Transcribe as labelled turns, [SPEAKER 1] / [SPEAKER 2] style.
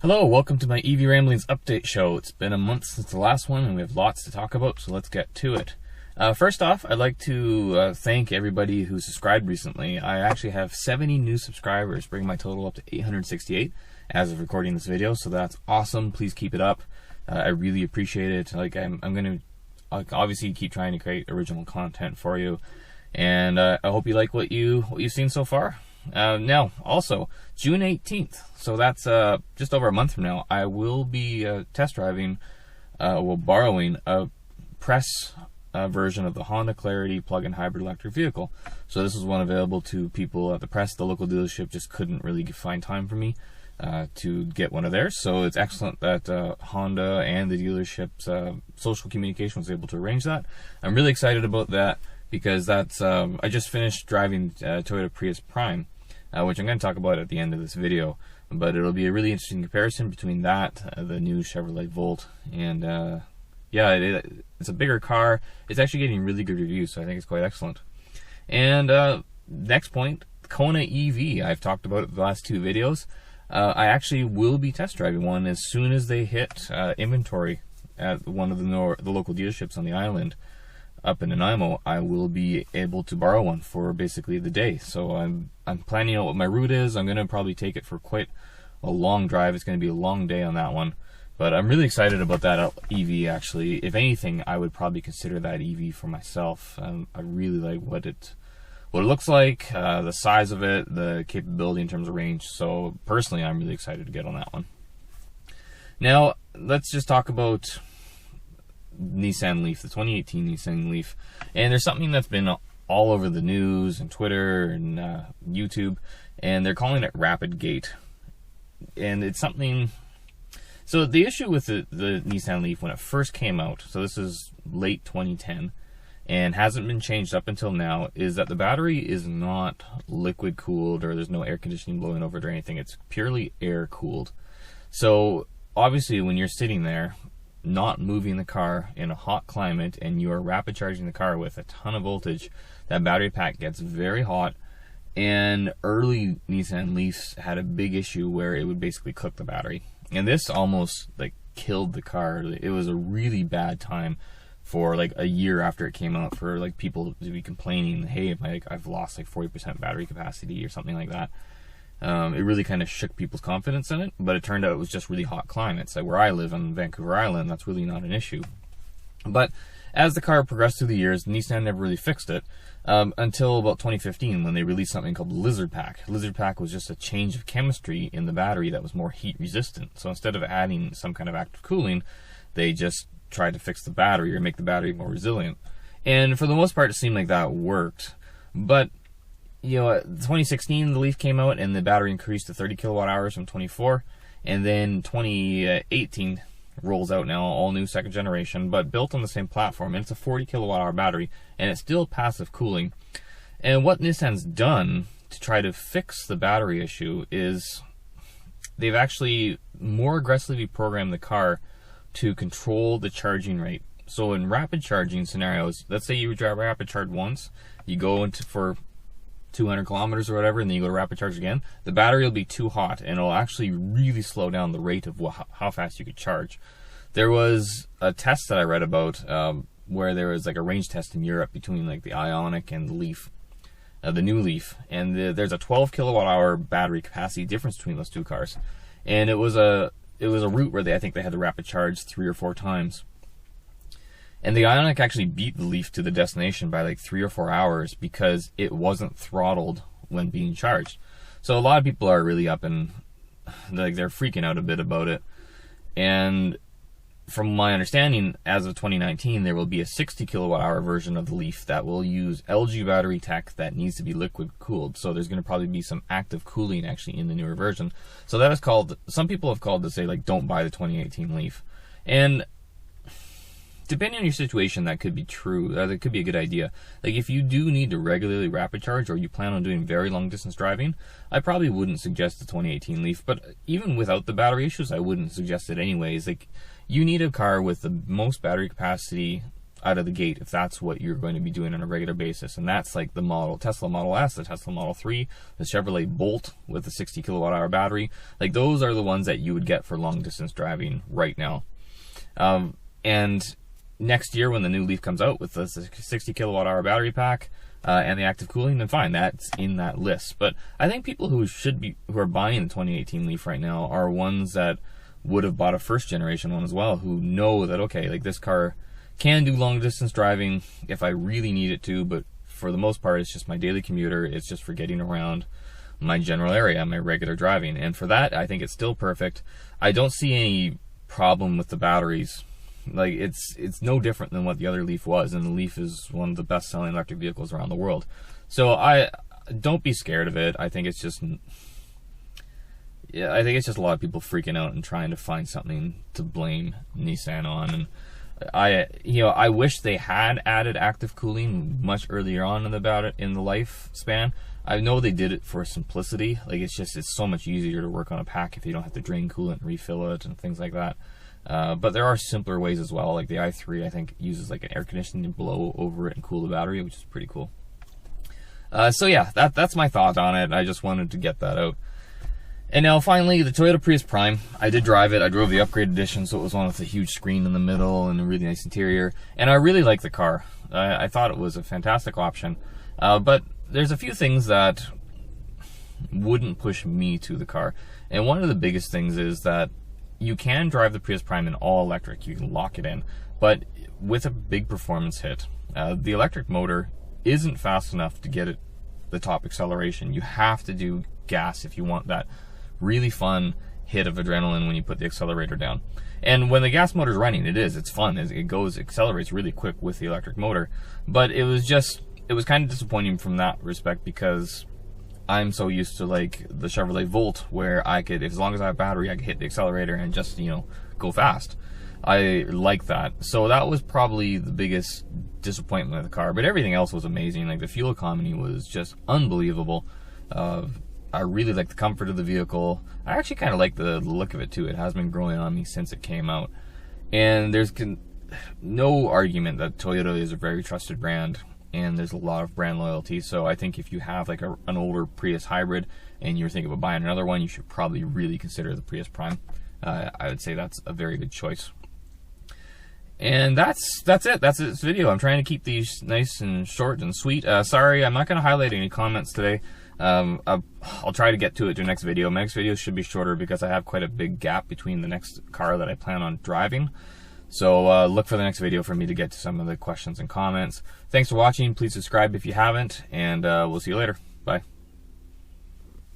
[SPEAKER 1] Hello, welcome to my EV Ramblings update show. It's been a month since the last one and we have lots to talk about, so let's get to it. First off, I'd like to thank everybody who subscribed recently. I actually have 70 new subscribers, bringing my total up to 868 as of recording this video, so that's awesome. Please keep it up. I really appreciate it. I'm going to obviously keep trying to create original content for you, and I hope you like what you've seen so far. Now, also, June 18th, so that's just over a month from now, I will be test driving, borrowing a press version of the Honda Clarity plug-in hybrid electric vehicle. So this is one available to people at the press. The local dealership just couldn't really find time for me to get one of theirs, so it's excellent that Honda and the dealership's social communication was able to arrange that. I'm really excited about that because that's I just finished driving Toyota Prius Prime, which I'm going to talk about at the end of this video, but it'll be a really interesting comparison between that, the new Chevrolet Volt, and yeah, it's a bigger car. It's actually getting really good reviews, so I think it's quite excellent. And next point, Kona EV. I've talked about it the last two videos. I actually will be test driving one as soon as they hit inventory at one of the local dealerships on the island up in Nanaimo. I will be able to borrow one for basically the day. So I'm planning out what my route is. I'm going to probably take it for quite a long drive. It's going to be a long day on that one. But I'm really excited about that EV, actually. If anything, I would probably consider that EV for myself. I really like what it looks like, the size of it, the capability in terms of range. So personally, I'm really excited to get on that one. Now, let's just talk about Nissan Leaf, the 2018 Nissan Leaf. And there's something that's been all over the news and Twitter and YouTube, and they're calling it Rapid Gate. And it's something... So the issue with the Nissan Leaf when it first came out, so this is late 2010, and hasn't been changed up until now, is that the battery is not liquid cooled, or there's no air conditioning blowing over it or anything. It's purely air cooled. So obviously when you're sitting there not moving the car in a hot climate and you are rapid charging the car with a ton of voltage, that battery pack gets very hot. And early Nissan Leafs had a big issue where it would basically cook the battery. And this almost like killed the car. It was a really bad time for like a year after it came out for like people to be complaining, hey, I've lost like 40% battery capacity or something like that. It really kind of shook people's confidence in it, but it turned out it was just really hot climates. Like where I live on Vancouver Island, that's really not an issue. But as the car progressed through the years, Nissan never really fixed it until about 2015 when they released something called Lizard Pack. Lizard Pack was just a change of chemistry in the battery that was more heat resistant. So instead of adding some kind of active cooling, they just tried to fix the battery or make the battery more resilient. And for the most part, it seemed like that worked. But you know, 2016 the Leaf came out and the battery increased to 30 kilowatt hours from 24, and then 2018 rolls out now, all new second generation, but built on the same platform, and it's a 40 kilowatt hour battery, and it's still passive cooling. And what Nissan's done to try to fix the battery issue is they've actually more aggressively programmed the car to control the charging rate. So in rapid charging scenarios, let's say you drive rapid charge once, you go into for 200 kilometers or whatever, and then you go to rapid charge again, the battery will be too hot and it'll actually really slow down the rate of how fast you could charge. There was a test that I read about where there was like a range test in Europe between like the Ioniq and the Leaf, the new Leaf, and there's a 12 kilowatt hour battery capacity difference between those two cars, and it was a route where I think they had to rapid charge 3 or 4 times. And the Ioniq actually beat the Leaf to the destination by like 3 or 4 hours because it wasn't throttled when being charged. So a lot of people are really up and like they're freaking out a bit about it. And from my understanding, as of 2019, there will be a 60 kilowatt hour version of the Leaf that will use LG battery tech that needs to be liquid cooled. So there's going to probably be some active cooling actually in the newer version. So that is called, some people have called to say like, don't buy the 2018 Leaf. And depending on your situation, that could be true. That could be a good idea. Like if you do need to regularly rapid charge or you plan on doing very long distance driving, I probably wouldn't suggest the 2018 Leaf. But even without the battery issues, I wouldn't suggest it anyways. Like you need a car with the most battery capacity out of the gate if that's what you're going to be doing on a regular basis. And that's like the Tesla Model S, the Tesla Model 3, the Chevrolet Bolt with the 60 kilowatt hour battery. Like, those are the ones that you would get for long distance driving right now. And next year when the new Leaf comes out with the 60 kilowatt hour battery pack and the active cooling, then fine, that's in that list. But I think people who are buying the 2018 Leaf right now are ones that would have bought a first generation one as well, who know that, okay, like, this car can do long distance driving if I really need it to, but for the most part it's just my daily commuter, it's just for getting around my general area, my regular driving. And for that, I think it's still perfect. I don't see any problem with the batteries. Like, it's no different than what the other Leaf was, and the Leaf is one of the best selling electric vehicles around the world. So I don't be scared of it. I think it's just a lot of people freaking out and trying to find something to blame Nissan on. And I wish they had added active cooling much earlier on in the lifespan. I know they did it for simplicity. Like, it's so much easier to work on a pack if you don't have to drain coolant and refill it and things like that. But there are simpler ways as well. Like the i3, I think, uses like an air conditioning to blow over it and cool the battery, which is pretty cool. So yeah, that's my thought on it. I just wanted to get that out. And now finally, the Toyota Prius Prime. I did drive it. I drove the upgrade edition, so it was one with a huge screen in the middle and a really nice interior. And I really like the car. I thought it was a fantastic option. But there's a few things that wouldn't push me to the car. And one of the biggest things is that you can drive the Prius Prime in all electric. You can lock it in. But with a big performance hit, the electric motor isn't fast enough to get it the top acceleration. You have to do gas if you want that really fun hit of adrenaline when you put the accelerator down. And when the gas motor's running, it's fun. It accelerates really quick with the electric motor. But it was kind of disappointing from that respect, because I'm so used to like the Chevrolet Volt, where as long as I have battery, I can hit the accelerator and just, go fast. I like that. So that was probably the biggest disappointment of the car. But everything else was amazing. Like, the fuel economy was just unbelievable. I really like the comfort of the vehicle. I actually kind of like the look of it too. It has been growing on me since it came out. And there's no argument that Toyota is a very trusted brand, and there's a lot of brand loyalty. So I think if you have like an older Prius hybrid and you're thinking about buying another one, you should probably really consider the Prius Prime. I would say that's a very good choice. And that's it. That's this video. I'm trying to keep these nice and short and sweet. Sorry, I'm not going to highlight any comments today. I'll try to get to it to the next video. My next video should be shorter because I have quite a big gap between the next car that I plan on driving. So look for the next video for me to get to some of the questions and comments. Thanks for watching. Please subscribe if you haven't, and we'll see you later. Bye.